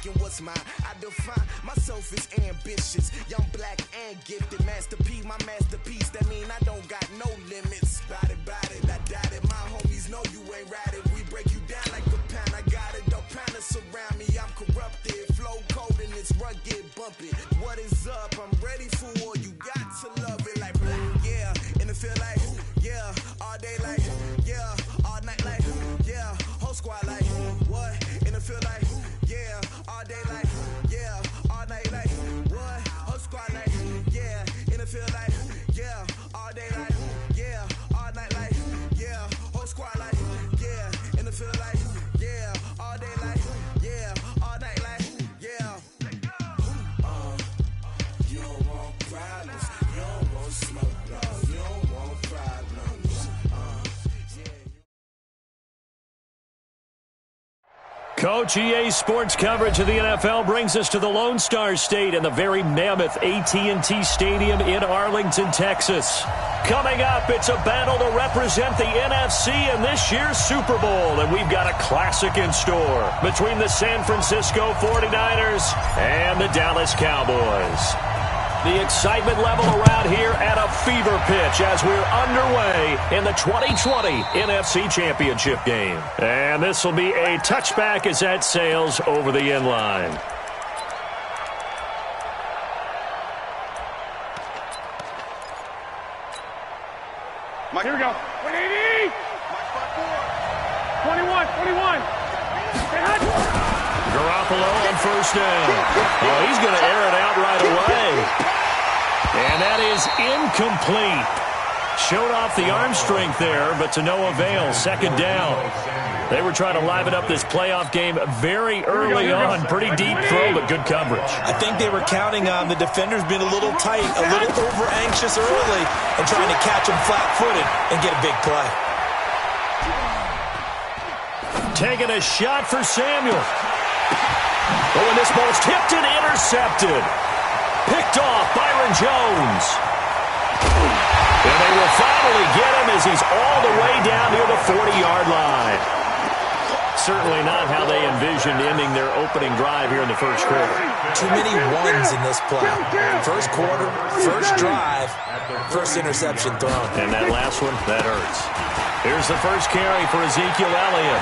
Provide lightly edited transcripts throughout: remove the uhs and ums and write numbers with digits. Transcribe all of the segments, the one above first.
taking what's mine. I define myself as ambitious, young, black, and gifted. Master P, my masterpiece. That mean I don't got no limits. Bout it, I doubt it. My homies know you ain't ratted. We break you down like a pound. I got it, don't pound us around me. I'm corrupted, flow cold and it's rugged, bumpy. What is up? I'm ready for war. You got to love it like black, yeah. And it feel like, yeah. All day like, yeah. All night like, yeah. Whole squad like, what? And it feel like, yeah. All day like, yeah. All night like, what? Whole squad like, yeah. And it feel like, yeah. All day like, yeah. All night like, yeah. Whole squad like, yeah. And it feel like, yeah. All day like, yeah. All night like, yeah. You don't want problems. You don't want smoke, no. You don't want problems. Coach, EA Sports coverage of the NFL brings us to the Lone Star State and the very mammoth AT&T Stadium in Arlington, Texas. Coming up, it's a battle to represent the NFC in this year's Super Bowl, and we've got a classic in store between the San Francisco 49ers and the Dallas Cowboys. The excitement level around here at a fever pitch as we're underway in the 2020 NFC Championship game. And this will be a touchback as that sails over the end line. Here we go. 180! 21. Garoppolo on first down. Oh, he's going to air it out right away. And that is incomplete. Showed off the arm strength there, but to no avail. Second down. They were trying to liven up this playoff game very early on. Pretty deep throw, but good coverage. I think they were counting on the defenders being a little tight, a little over-anxious early, and trying to catch them flat-footed and get a big play. Taking a shot for Samuel. Oh, and this ball's tipped and intercepted. Picked off Byron Jones. And they will finally get him as he's all the way down near the 40-yard line. Certainly not how they envisioned ending their opening drive here in the first quarter. Too many ones in this play. First quarter, first drive, first interception thrown. And that last one, that hurts. Here's the first carry for Ezekiel Elliott.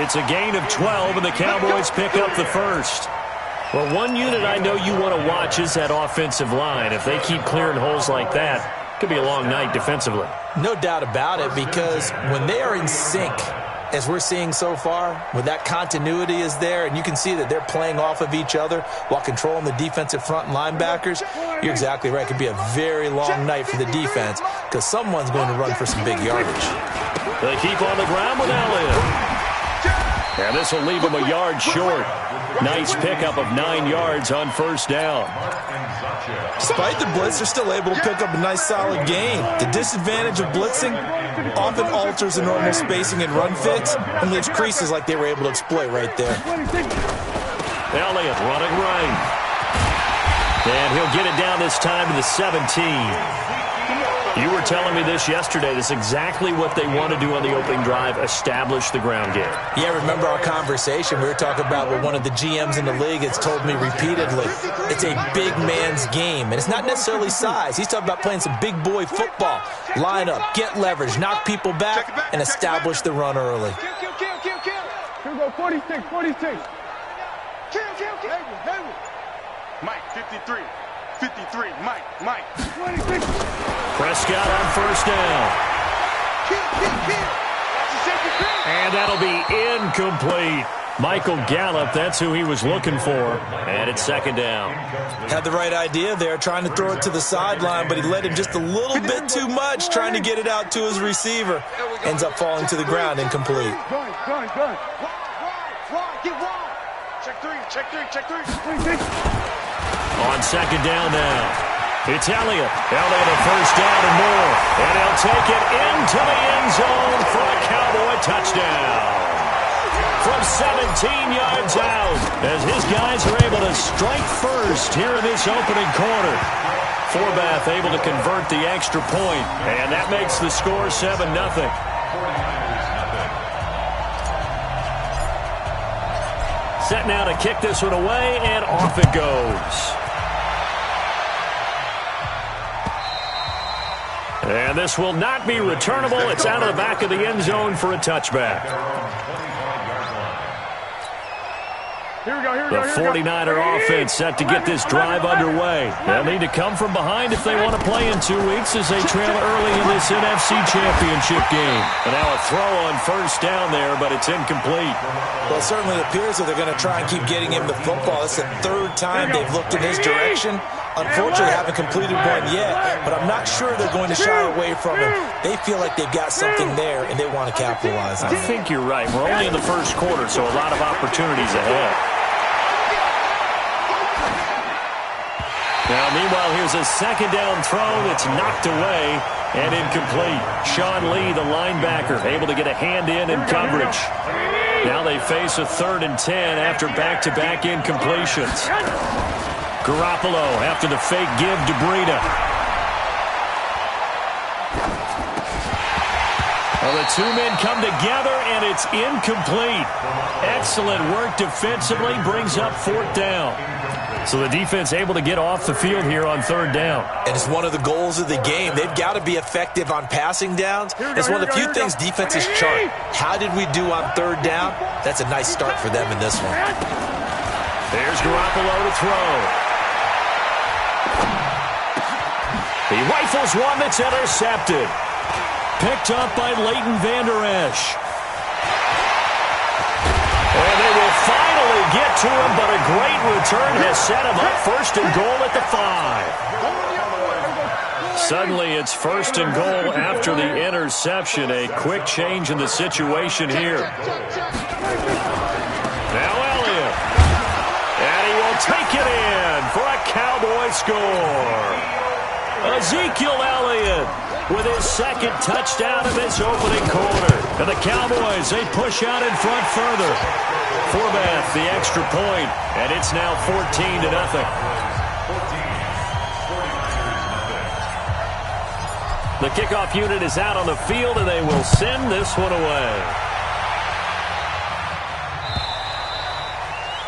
It's a gain of 12, and the Cowboys pick up the first. Well, one unit I know you want to watch is that offensive line. If they keep clearing holes like that, it could be a long night defensively. No doubt about it, because when they are in sync, as we're seeing so far, when that continuity is there, and you can see that they're playing off of each other while controlling the defensive front and linebackers, you're exactly right. It could be a very long night for the defense because someone's going to run for some big yardage. They keep on the ground with Elliott. And this will leave him a yard short. Nice pickup of 9 yards on first down. Despite the blitz, they're still able to pick up a nice solid gain. The disadvantage of blitzing often alters the normal spacing and run fits and leaves creases like they were able to exploit right there. Elliott running right. And he'll get it down this time to the 17. You were telling me this yesterday. This is exactly what they want to do on the opening drive, establish the ground game. Yeah, remember our conversation? We were talking about what one of the GMs in the league has told me repeatedly. It's a big man's game, and it's not necessarily size. He's talking about playing some big boy football. Line up, get leverage, knock people back, and establish the run early. Here we go, 46. Mike, 53. 53, Mike. 26. Prescott on first down. And that'll be incomplete. Michael Gallup, that's who he was looking for. And it's second down. Had the right idea there, trying to throw it to the sideline, but he led him just a little bit too much, trying to get it out to his receiver. Ends up falling to the ground, incomplete. Gun. Get wide. Check three. 26. On second down now. It's Elliott. Elliott a first down and more. And he'll take it into the end zone for a Cowboy touchdown. From 17 yards out, as his guys are able to strike first here in this opening quarter. Forbath able to convert the extra point, and that makes the score 7-0. set now to kick this one away, and off it goes. And this will not be returnable. It's out of the back of the end zone for a touchback. The 49er offense set to get this drive underway. They'll need to come from behind if they want to play in 2 weeks as they trail early in this NFC Championship game. And now a throw on first down there, but it's incomplete. Well, it certainly appears that they're going to try and keep getting him the football. It's the third time they've looked in his direction. Unfortunately, haven't completed one yet, but I'm not sure they're going to shy away from him. They feel like they've got something there, and they want to capitalize on it. I think you're right. We're only in the first quarter, so a lot of opportunities ahead. Now, meanwhile, here's a second down throw that's knocked away and incomplete. Sean Lee, the linebacker, able to get a hand in coverage. Now they face a 3rd and 10 after back-to-back incompletions. Garoppolo after the fake give to Breida. Well, the two men come together, and it's incomplete. Excellent work defensively, brings up 4th down. So the defense able to get off the field here on 3rd down. And it's one of the goals of the game. They've got to be effective on passing downs. It's one of the few things defenses chart. How did we do on 3rd down? That's a nice start for them in this one. There's Garoppolo to throw. He rifles one that's intercepted. Picked up by Leighton Vander Esch. And they will finally get to him, but a great return has set him up 1st and goal at the 5. Suddenly it's 1st and goal after the interception. A quick change in the situation here. Now Elliott. And he will take it in for a Cowboy score. Ezekiel Elliott with his 2nd touchdown of this opening quarter. And the Cowboys, they push out in front further. Forbath, the extra point, and it's now 14-0. The kickoff unit is out on the field, and they will send this one away.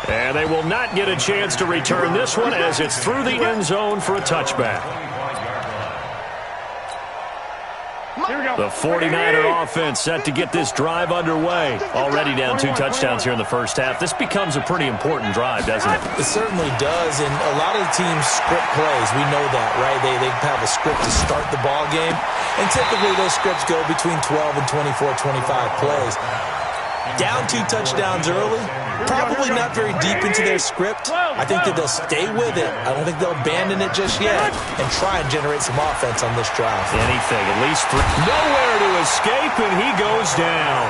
And they will not get a chance to return this one as it's through the end zone for a touchback. The 49er offense set to get this drive underway. Already down 2 touchdowns here in the first half. This becomes a pretty important drive, doesn't it? It certainly does, and a lot of the teams script plays. We know that, right? They have a script to start the ball game, and typically those scripts go between 12 and 24, 25 plays. Down 2 touchdowns early, probably not very deep into their script. I think that they'll stay with it. I don't think they'll abandon it just yet and try and generate some offense on this drive. Anything, at least 3. Nowhere to escape, and he goes down.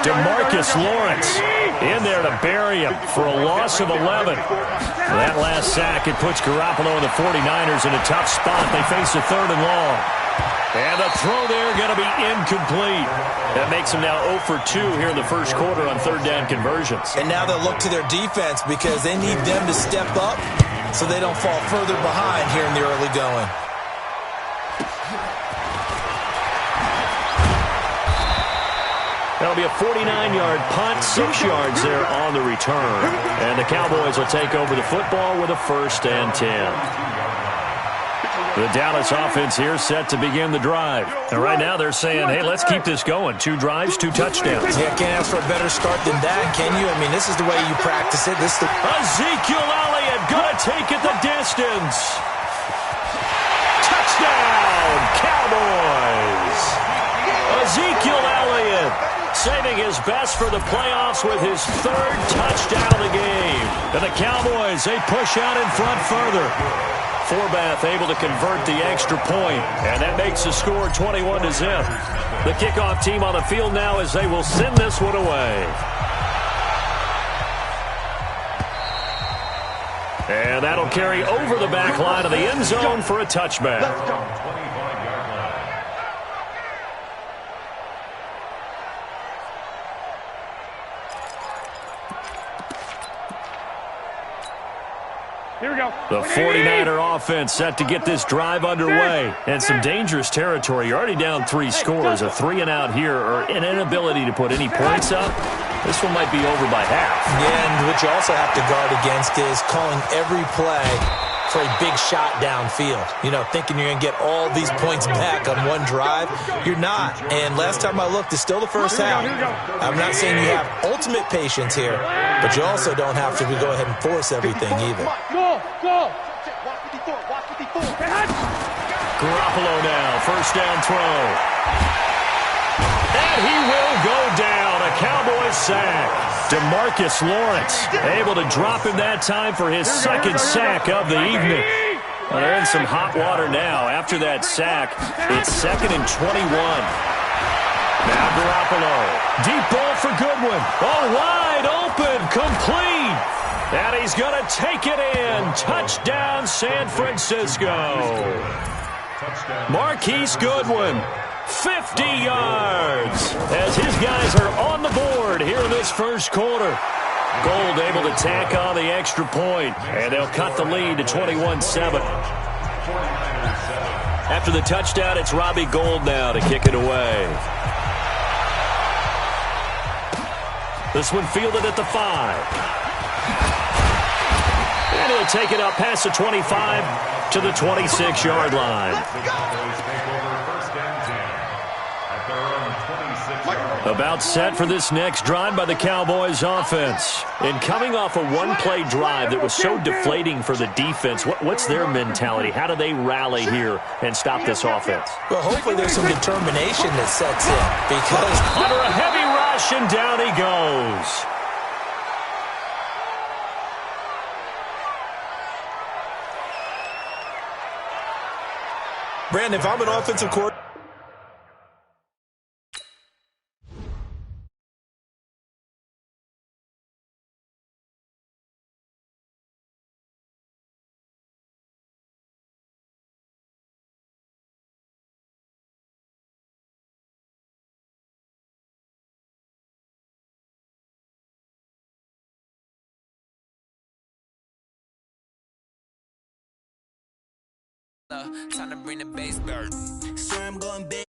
DeMarcus Lawrence in there to bury him for a loss of 11. That last sack, it puts Garoppolo and the 49ers in a tough spot. They face a 3rd and long. And the throw there going to be incomplete. That makes them now 0 for 2 here in the first quarter on 3rd down conversions. And now they'll look to their defense because they need them to step up so they don't fall further behind here in the early going. That'll be a 49-yard punt, 6 yards there on the return. And the Cowboys will take over the football with a 1st and 10. The Dallas offense here set to begin the drive. And right now they're saying, hey, let's keep this going. 2 drives, 2 touchdowns. Yeah, can't ask for a better start than that, can you? I mean, this is the way you practice it. Ezekiel Elliott going to take it the distance. Touchdown, Cowboys. Ezekiel Elliott saving his best for the playoffs with his 3rd touchdown of the game. And the Cowboys, they push out in front further. Forbath able to convert the extra point, and that makes the score 21-0. The kickoff team on the field now as they will send this one away. And that'll carry over the back line of the end zone for a touchback. Here we go. The 49er offense set to get this drive underway. And some dangerous territory. You're already down 3 scores. A 3 and out here or an inability to put any points up. This one might be over by half. Yeah, and what you also have to guard against is calling every play for a big shot downfield. You know, thinking you're going to get all these points back on one drive. You're not. And last time I looked, it's still the first half. I'm not saying you have ultimate patience here, but you also don't have to go ahead and force everything either. Go. Garoppolo now, first down throw. And he will go down, a Cowboys sack. DeMarcus Lawrence able to drop him that time for his second sack of the evening. Well, they're in some hot water now. After that sack, it's 2nd and 21. Now Garoppolo, deep ball for Goodwin. Oh, wide open, complete. And he's going to take it in. Touchdown, San Francisco. Marquise Goodwin, 50 yards, as his guys are on the board here in this first quarter. Gold able to tack on the extra point, and they'll cut the lead to 21-7. After the touchdown, it's Robbie Gould now to kick it away. This one fielded at the 5. And he'll take it up past the 25 to the 26-yard line. About set for this next drive by the Cowboys offense. And coming off a one-play drive that was so deflating for the defense, what's their mentality? How do they rally here and stop this offense? Well, hopefully there's some determination that sets in, because under a heavy rush, and down he goes. Brandon, if I'm an offensive coordinator, time to bring the bass bird. Swear I'm going big.